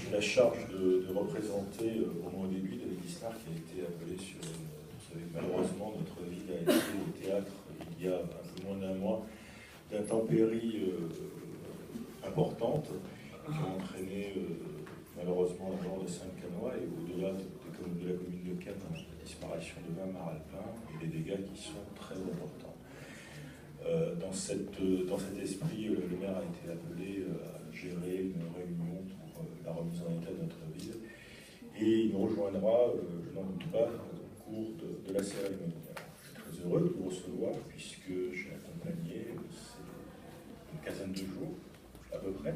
J'ai la charge de représenter au moins au début David Lisnard qui a été appelé sur... Vous savez, malheureusement, notre ville a été au théâtre il y a un peu moins d'un mois d'intempéries importantes qui ont entraîné malheureusement la mort de 5 Canois et au-delà de la commune de Cannes, la disparition de 20 mares alpins et des dégâts qui sont très importants. Dans cet esprit, le maire a été appelé à gérer une réunion pour la remise en état de notre ville et il nous rejoindra, je n'en doute pas, au cours de la cérémonie. Je suis très heureux de vous recevoir puisque j'ai accompagné, c'est une quinzaine de jours à peu près,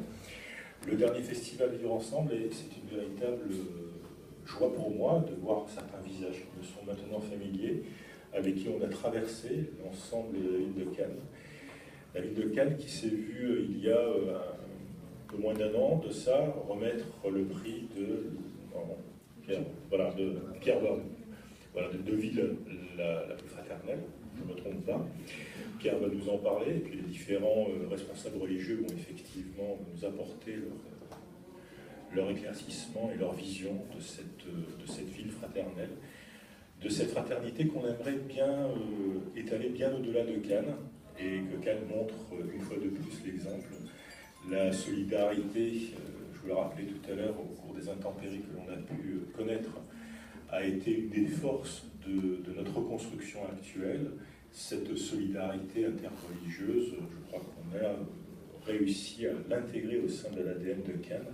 le dernier festival Vivre Ensemble et c'est une véritable joie pour moi de voir certains visages qui me sont maintenant familiers, avec qui on a traversé l'ensemble de la ville de Cannes. La ville de Cannes qui s'est vue il y a un peu moins d'un an de ça remettre le prix de Pierre Borde, voilà, de ville la plus fraternelle, je ne me trompe pas. Pierre va nous en parler, et puis les différents responsables religieux vont effectivement nous apporter leur éclaircissement et leur vision de cette ville fraternelle, de cette fraternité qu'on aimerait bien étaler bien au-delà de Cannes, et que Cannes montre une fois de plus l'exemple. La solidarité, je vous l'ai rappelé tout à l'heure au cours des intempéries que l'on a pu connaître, a été une des forces de notre reconstruction actuelle. Cette solidarité interreligieuse, je crois qu'on a réussi à l'intégrer au sein de l'ADN de Cannes.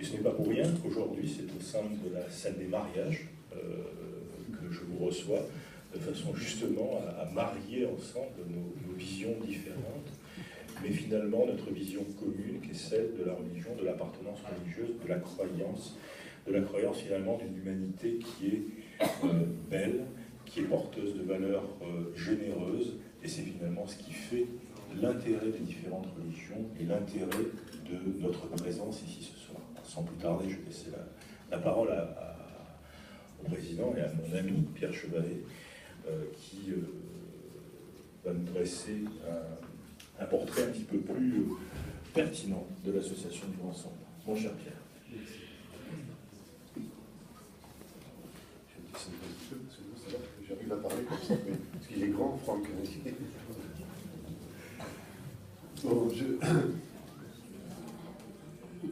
Et ce n'est pas pour rien qu'aujourd'hui, c'est au sein de la salle des mariages que je vous reçois, de façon justement à marier ensemble nos visions différentes, mais finalement notre vision commune qui est celle de la religion, de l'appartenance religieuse, de la croyance finalement d'une humanité qui est belle, qui est porteuse de valeurs généreuses, et c'est finalement ce qui fait l'intérêt des différentes religions et l'intérêt de notre présence ici ce soir. Sans plus tarder, je vais laisser la parole au président et à mon ami Pierre Chevalet, qui va nous dresser un portrait un petit peu plus pertinent de l'association Vivre Ensemble. Mon cher Pierre. J'arrive à parler comme ça, parce qu'il est grand, Franck. Bon,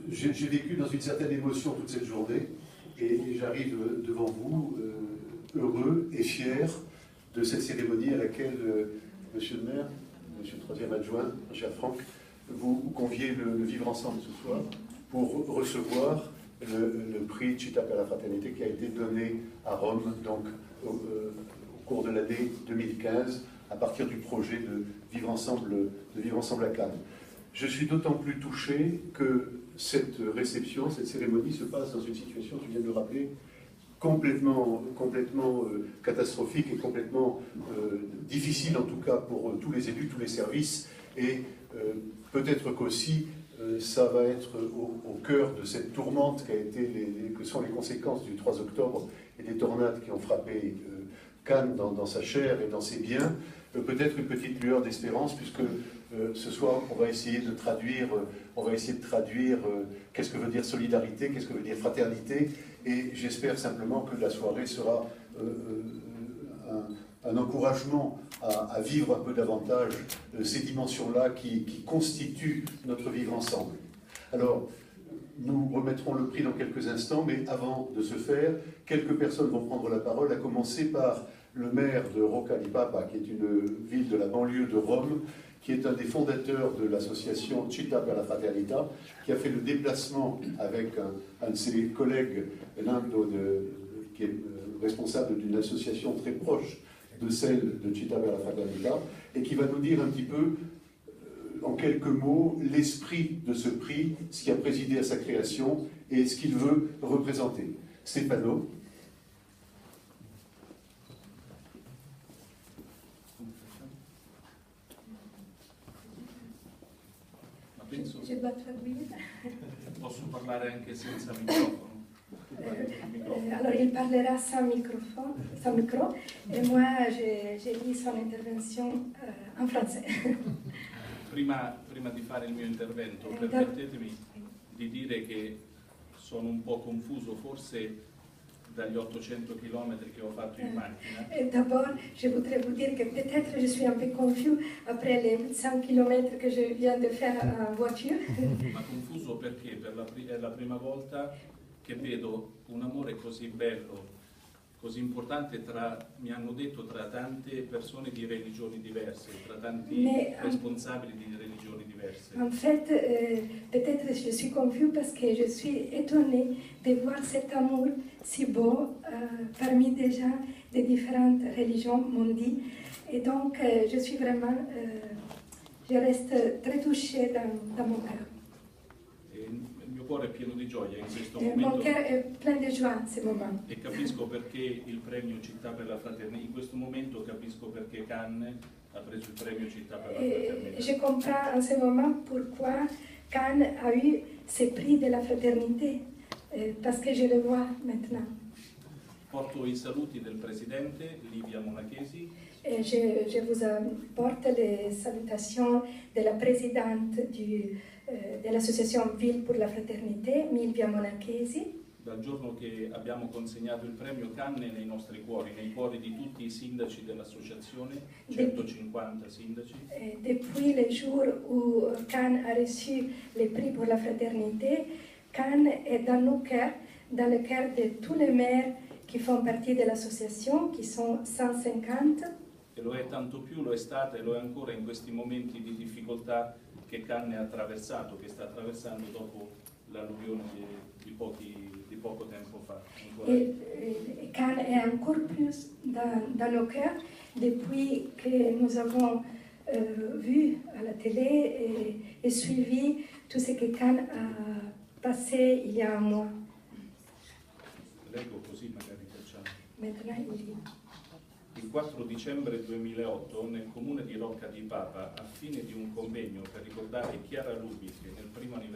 j'ai vécu dans une certaine émotion toute cette journée, et j'arrive devant vous heureux et fier de cette cérémonie à laquelle Monsieur le maire, Monsieur le troisième adjoint, mon cher Franck, vous conviez le Vivre Ensemble ce soir pour recevoir le prix Città per la Fraternité qui a été donné à Rome, donc au cours de l'année 2015, à partir du projet de Vivre Ensemble à Cannes. Je suis d'autant plus touché que cette réception, cette cérémonie se passe dans une situation, tu viens de le rappeler, complètement catastrophique et complètement difficile, en tout cas pour tous les élus, tous les services, et peut-être qu'aussi ça va être au cœur de cette tourmente que sont les conséquences du 3 octobre et des tornades qui ont frappé Cannes dans sa chair et dans ses biens, peut-être une petite lueur d'espérance, puisque ce soir on va essayer de traduire qu'est-ce que veut dire solidarité, qu'est-ce que veut dire fraternité, et j'espère simplement que la soirée sera un encouragement à vivre un peu davantage ces dimensions-là qui constituent notre vivre ensemble. Alors, nous remettrons le prix dans quelques instants, mais avant de ce faire, quelques personnes vont prendre la parole, à commencer par le maire de Rocca di Papa, qui est une ville de la banlieue de Rome, qui est un des fondateurs de l'association Città per la Fraternità, qui a fait le déplacement avec un de ses collègues, Nando, qui est responsable d'une association très proche de celle de Città per la Fraternità, et qui va nous dire un petit peu, en quelques mots, l'esprit de ce prix, ce qui a présidé à sa création et ce qu'il veut représenter. Stefano. Je dois traduire. Posso parlare anche senza microfono? Alors il parlera sans micro, et moi j'ai dit son intervention en français. Prima di fare il mio intervento, permettetemi di dire che sono un po' confuso, forse dagli 800 km che ho fatto in macchina. D'abord, je voudrais vous dire que peut-être je suis un peu confus après les 800 km que je viens de faire en voiture. Ma confuso perché è la prima volta che vedo un amore così bello, così importante mi hanno detto, tra tante persone di religioni diverse, tra tanti responsabili di religioni diverse. En fait, peut-être je suis confus parce que je suis étonnée de voir cet amour si beau parmi des gens de différentes religions mondiales. Et donc, je suis vraiment, je reste très touchée dans mon cœur. Il mio cuore è pieno di gioia in questo Mon momento cœur est plein de joie en ce moment. e capisco perché il premio Città per la Fraternità, in questo momento capisco perché Cannes ha preso il premio Città per la Fraternità. Je comprends en ce moment pourquoi Cannes a eu ce prix de la fraternité, parce que je le vois maintenant. Porto i saluti del Presidente Livia Monachesi, Et je vous apporte les salutations de la présidente de l'association Ville pour la Fraternité, Milvia Monachesi. dal giorno che abbiamo consegnato il premio Cannes nei nostri cuori, nei cuori di tutti i sindaci dell'associazione, 150 sindaci. Depuis le jour où Cannes a reçu le prix pour la fraternité, Cannes est dans nos cœurs, dans le cœur de tous les maires qui font partie de l'association, qui sont 150. E lo è tanto più, lo è stata e lo è ancora in questi momenti di difficoltà che Cannes ha attraversato, che sta attraversando dopo l'alluvione di poco tempo fa. Et Cannes est encore plus dans nos cœurs depuis que nous avons vu à la télé et suivi tout ce que Cannes a passé il y a un mois. Leggo così magari facciamo. Maintenant, il lit. Il 4 dicembre 2008 nel comune di Rocca di Papa, a fine di un convegno per ricordare Chiara Lubic nel primo anniversario